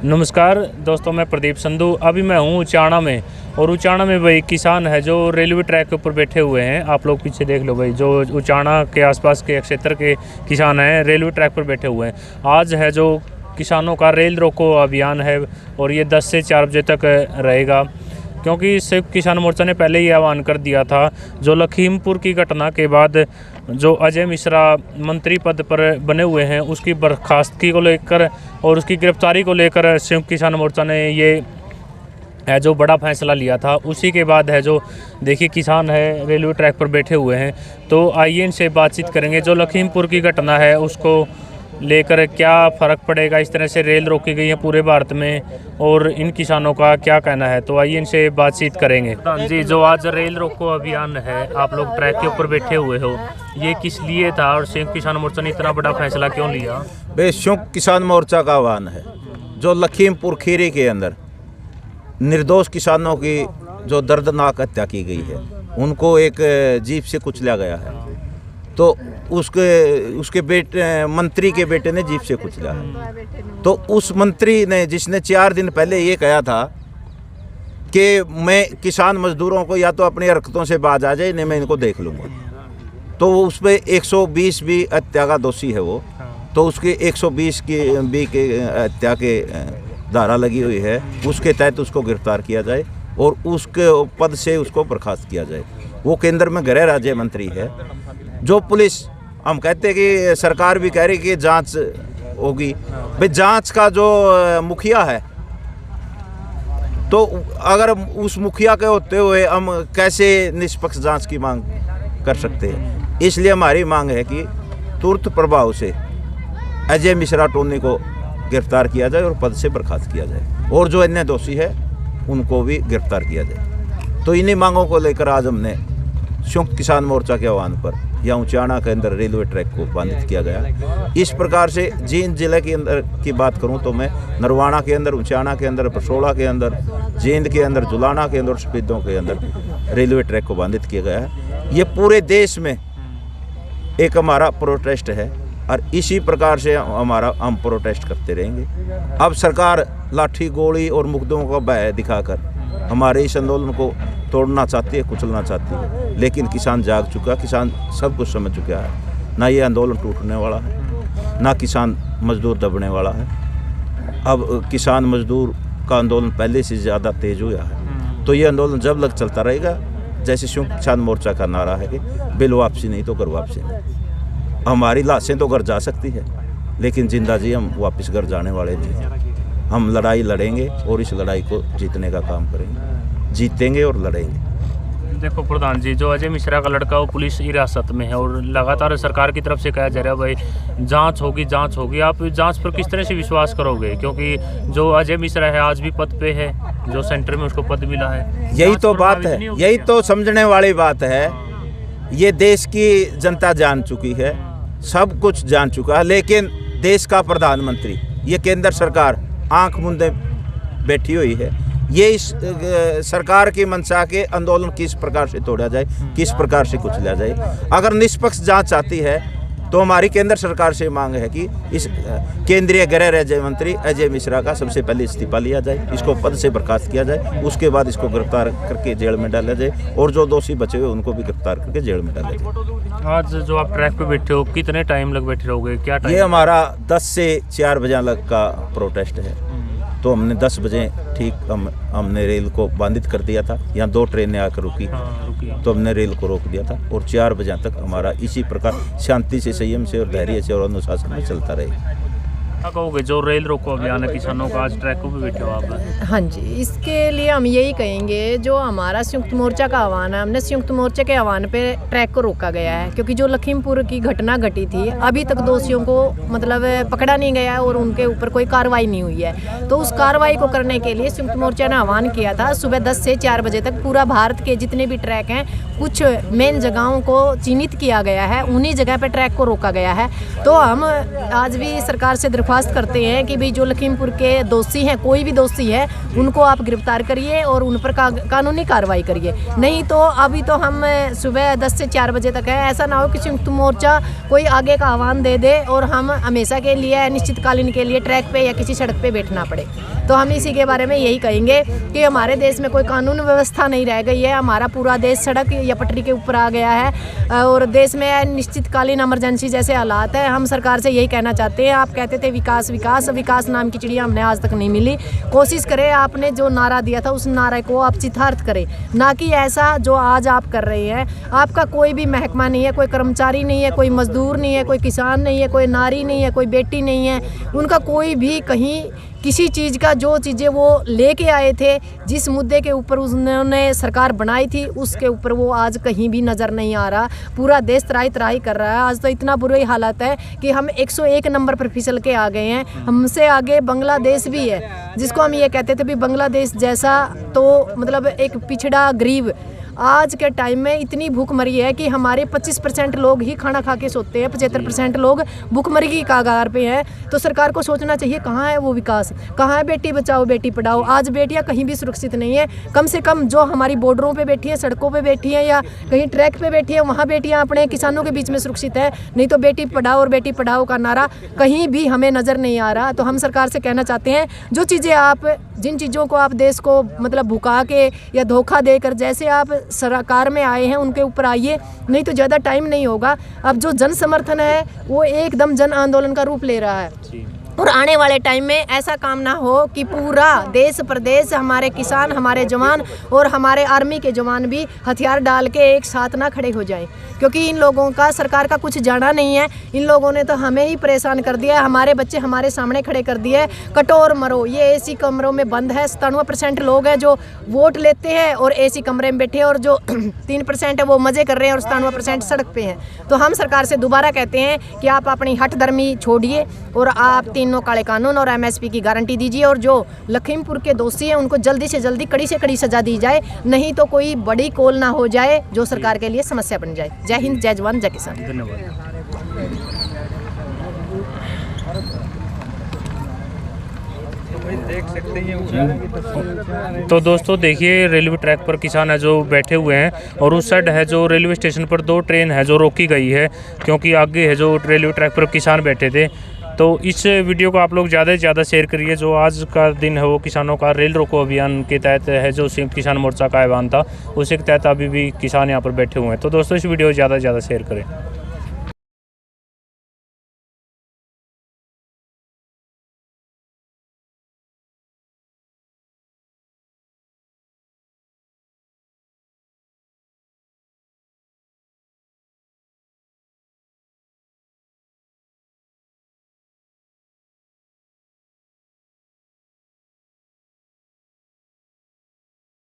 नमस्कार दोस्तों, मैं प्रदीप संधू। अभी मैं हूँ उचाना में, और उचाना में भाई किसान है जो रेलवे ट्रैक के ऊपर बैठे हुए हैं। आप लोग पीछे देख लो भाई, जो उचाना के आसपास के क्षेत्र के किसान हैं रेलवे ट्रैक पर बैठे हुए हैं। आज है जो किसानों का रेल रोको अभियान है, और ये 10 से 4 बजे तक रहेगा, क्योंकि संयुक्त किसान मोर्चा ने पहले ही आह्वान कर दिया था। जो लखीमपुर की घटना के बाद जो अजय मिश्रा मंत्री पद पर बने हुए हैं, उसकी बर्खास्तगी को लेकर और उसकी गिरफ्तारी को लेकर संयुक्त किसान मोर्चा ने ये है जो बड़ा फैसला लिया था। उसी के बाद है जो देखिए किसान है रेलवे ट्रैक पर बैठे हुए हैं। तो आइए इनसे बातचीत करेंगे। जो लखीमपुर की घटना है उसको लेकर क्या फ़र्क पड़ेगा, इस तरह से रेल रोकी गई है पूरे भारत में, और इन किसानों का क्या कहना है। तो आइए इनसे बातचीत करेंगे। जी, जो आज रेल रोको अभियान है, आप लोग ट्रैक के ऊपर बैठे हुए हो, ये किस लिए था और संयुक्त किसान मोर्चा ने इतना बड़ा फैसला क्यों लिया? संयुक्त किसान मोर्चा का आह्वान है जो लखीमपुर खीरी के अंदर निर्दोष किसानों की जो दर्दनाक हत्या की गई है, उनको एक जीप से कुचला गया है। तो उसके बेटे मंत्री के बेटे ने जीप से कुचला है। तो उस मंत्री ने, जिसने 4 दिन पहले ये कहा था कि मैं किसान मजदूरों को या तो अपनी हरकतों से बाज आ जाए, नहीं मैं इनको देख लूँगा, तो उस पर 120 भी हत्या का दोषी है वो। तो उसके 120 की बी के हत्या के धारा लगी हुई है, उसके तहत उसको गिरफ्तार किया जाए और उसके पद से उसको बर्खास्त किया जाए। वो केंद्र में गृह राज्य मंत्री है। जो पुलिस, हम कहते हैं कि सरकार भी कह रही कि जांच होगी, भाई जांच का जो मुखिया है, तो अगर उस मुखिया के होते हुए हम कैसे निष्पक्ष जांच की मांग कर सकते हैं। इसलिए हमारी मांग है कि तुरंत प्रभाव से अजय मिश्रा टोनी को गिरफ्तार किया जाए और पद से बर्खास्त किया जाए, और जो अन्य दोषी है उनको भी गिरफ्तार किया जाए। तो इन्हीं मांगों को लेकर आज हमने संयुक्त किसान मोर्चा के आह्वान पर या उचाना के अंदर रेलवे ट्रैक को बाधित किया गया। इस प्रकार से जींद जिले के अंदर की बात करूं तो मैं नरवाना के अंदर, उचाना के अंदर, पसोड़ा के अंदर, जींद के अंदर, जुलाना के अंदर, सफेदों के अंदर रेलवे ट्रैक को बाधित किया गया है। ये पूरे देश में एक हमारा प्रोटेस्ट है, और इसी प्रकार से हम प्रोटेस्ट करते रहेंगे। अब सरकार लाठी गोली और मुकदमों का भय दिखाकर हमारे इस आंदोलन को तोड़ना चाहती है, कुचलना चाहती है, लेकिन किसान जाग चुका, किसान सब कुछ समझ चुका है। ना ये आंदोलन टूटने वाला है, ना किसान मजदूर दबने वाला है। अब किसान मजदूर का आंदोलन पहले से ज़्यादा तेज हुआ है। तो ये आंदोलन जब तक चलता रहेगा, जैसे संयुक्त किसान मोर्चा का नारा है कि बिल वापसी नहीं तो घर वापसी नहीं। हमारी लाशें तो घर जा सकती है, लेकिन जिंदा जी हम वापस घर जाने वाले नहीं हैं। हम लड़ाई लड़ेंगे और इस लड़ाई को जीतने का काम करेंगे, जीतेंगे और लड़ेंगे। देखो प्रधान जी, जो अजय मिश्रा का लड़का वो पुलिस हिरासत में है, और लगातार सरकार की तरफ से कहा जा रहा है भाई जांच होगी, जांच होगी। आप जांच पर किस तरह से विश्वास करोगे, क्योंकि जो अजय मिश्रा है आज भी पद पे है, जो सेंटर में उसको पद मिला है। यही तो बात है, यही तो समझने वाली बात है। ये देश की जनता जान चुकी है, सब कुछ जान चुका है, लेकिन देश का प्रधानमंत्री, ये केंद्र सरकार आंख मूंदे बैठी हुई है। ये इस सरकार की मंशा के आंदोलन किस प्रकार से तोड़ा जाए, किस प्रकार से कुचला जाए। अगर निष्पक्ष जांच चाहती है तो हमारी केंद्र सरकार से मांग है कि इस केंद्रीय गृह राज्य मंत्री अजय मिश्रा का सबसे पहले इस्तीफा लिया जाए, इसको पद से बर्खास्त किया जाए, उसके बाद इसको गिरफ्तार करके जेल में डाला जाए, और जो दोषी बचे हुए उनको भी गिरफ्तार करके जेल में डाला जाए। आज जो आप ट्रैक पे बैठे हो, कितने टाइम लग बैठे रहोगे, क्या टाइम? ये हमारा 10 से 4 बजे लग का प्रोटेस्ट है। तो हमने 10 बजे ठीक हमने रेल को बाधित कर दिया था। यहाँ 2 ट्रेनें आकर रुकी, तो हमने रेल को रोक दिया था, और 4 बजे तक हमारा इसी प्रकार शांति से, संयम से और धैर्य से और अनुशासन में चलता रहेगा। क्या कहोगे, जो रेल रोको अभियान है किसानों का, आज ट्रैक को भी बैठे हो आप? हाँ जी, इसके लिए हम यही कहेंगे, जो हमारा संयुक्त मोर्चा का आह्वान है, हमने संयुक्त मोर्चा के आह्वान पे ट्रैक को रोका गया है, क्योंकि जो लखीमपुर की घटना घटी थी, अभी तक दोषियों को मतलब पकड़ा नहीं गया और उनके ऊपर कोई कार्रवाई नहीं हुई है। तो उस कार्रवाई को करने के लिए संयुक्त मोर्चा ने आह्वान किया था। सुबह 10 से 4 बजे तक पूरा भारत के जितने भी ट्रैक हैं, कुछ मेन जगहों को चिन्हित किया गया है, उन्हीं जगह पर ट्रैक को रोका गया है। तो हम आज भी सरकार से दरख्वास्त दरख्वास्त करते हैं कि भाई जो लखीमपुर के दोषी हैं, कोई भी दोषी है, उनको आप गिरफ्तार करिए और उन पर कानूनी कार्रवाई करिए। नहीं तो अभी तो हम सुबह 10 से 4 बजे तक है, ऐसा ना हो कि संयुक्त मोर्चा कोई आगे का आह्वान दे दे और हम हमेशा के लिए अनिश्चितकालीन के लिए ट्रैक पे या किसी सड़क पे बैठना पड़े। तो हम इसी के बारे में यही कहेंगे कि हमारे देश में कोई कानून व्यवस्था नहीं रह गई है, हमारा पूरा देश सड़क या पटरी के ऊपर आ गया है और देश में अनिश्चितकालीन इमरजेंसी जैसे हालात है। हम सरकार से यही कहना चाहते हैं, आप कहते थे विकास विकास, विकास नाम की चिड़िया हमने आज तक नहीं मिली। कोशिश करें, आपने जो नारा दिया था उस नारे को आप चितार्थ करें, ना कि ऐसा जो आज आप कर रहे हैं। आपका कोई भी महकमा नहीं है, कोई कर्मचारी नहीं है, कोई मजदूर नहीं है, कोई किसान नहीं है, कोई नारी नहीं है, कोई बेटी नहीं है, उनका कोई भी कहीं किसी चीज़ का जो चीज़ें वो लेके आए थे, जिस मुद्दे के ऊपर उन्होंने सरकार बनाई थी, उसके ऊपर वो आज कहीं भी नज़र नहीं आ रहा। पूरा देश त्राही त्राही कर रहा है। आज तो इतना बुरी हालत है कि हम 101 नंबर पर फिसल के आ गए हैं। हमसे आगे बांग्लादेश भी है, जिसको हम ये कहते थे भी बांग्लादेश जैसा, तो मतलब एक पिछड़ा गरीब। आज के टाइम में इतनी भूखमरी है कि हमारे 25% लोग ही खाना खा के सोते हैं, 75% लोग भूखमरी की कगार पे हैं। तो सरकार को सोचना चाहिए कहाँ है वो विकास, कहाँ है बेटी बचाओ बेटी पढ़ाओ। आज बेटियां कहीं भी सुरक्षित नहीं है। कम से कम जो हमारी बॉर्डरों पे बैठी हैं, सड़कों पे बैठी हैं या कहीं ट्रैक पे बैठी हैं, वहाँ बेटियां अपने किसानों के बीच में सुरक्षित है। नहीं तो बेटी पढ़ाओ और बेटी पढ़ाओ का नारा कहीं भी हमें नज़र नहीं आ रहा। तो हम सरकार से कहना चाहते हैं, जो चीज़ें आप, जिन चीज़ों को आप देश को मतलब भुका के या धोखा देकर जैसे आप सरकार में आए हैं, उनके ऊपर आइए, नहीं तो ज़्यादा टाइम नहीं होगा। अब जो जन समर्थन है वो एकदम जन आंदोलन का रूप ले रहा है और आने वाले टाइम में ऐसा काम ना हो कि पूरा देश प्रदेश, हमारे किसान, हमारे जवान और हमारे आर्मी के जवान भी हथियार डाल के एक साथ ना खड़े हो जाएं, क्योंकि इन लोगों का सरकार का कुछ जाना नहीं है। इन लोगों ने तो हमें ही परेशान कर दिया है, हमारे बच्चे हमारे सामने खड़े कर दिए। कटोर मरो, ये एसी कमरों में बंद है। 97% लोग हैं जो वोट लेते हैं और एसी कमरे में बैठे हैं, और जो 3% है वो मज़े कर रहे हैं और 97% सड़क पे हैं। तो हम सरकार से दोबारा कहते हैं कि आप अपनी हठधर्मी छोड़िए और आप तीनों काले कानून और MSP की गारंटी दीजिए, और जो लखीमपुर के दोषी हैं उनको जल्दी से जल्दी कड़ी से कड़ी सजा दी जाए, नहीं तो कोई बड़ी कोल ना हो जाए जो सरकार के लिए समस्या बन जाए। जय हिंद, जय जवान, जय किसान। धन्यवाद। देख सकते हैं। तो दोस्तों देखिए, रेलवे ट्रैक पर किसान है जो बैठे हुए हैं, और उस साइड है जो रेलवे स्टेशन पर 2 ट्रेन है जो रोकी गई है, क्योंकि आगे है जो रेलवे ट्रैक पर किसान बैठे थे। तो इस वीडियो को आप लोग ज़्यादा से ज़्यादा शेयर करिए। जो आज का दिन है वो किसानों का रेल रोको अभियान के तहत है, जो संयुक्त किसान मोर्चा का ऐलान था, उसी के तहत अभी भी किसान यहाँ पर बैठे हुए हैं। तो दोस्तों इस वीडियो को ज़्यादा से ज़्यादा शेयर करें।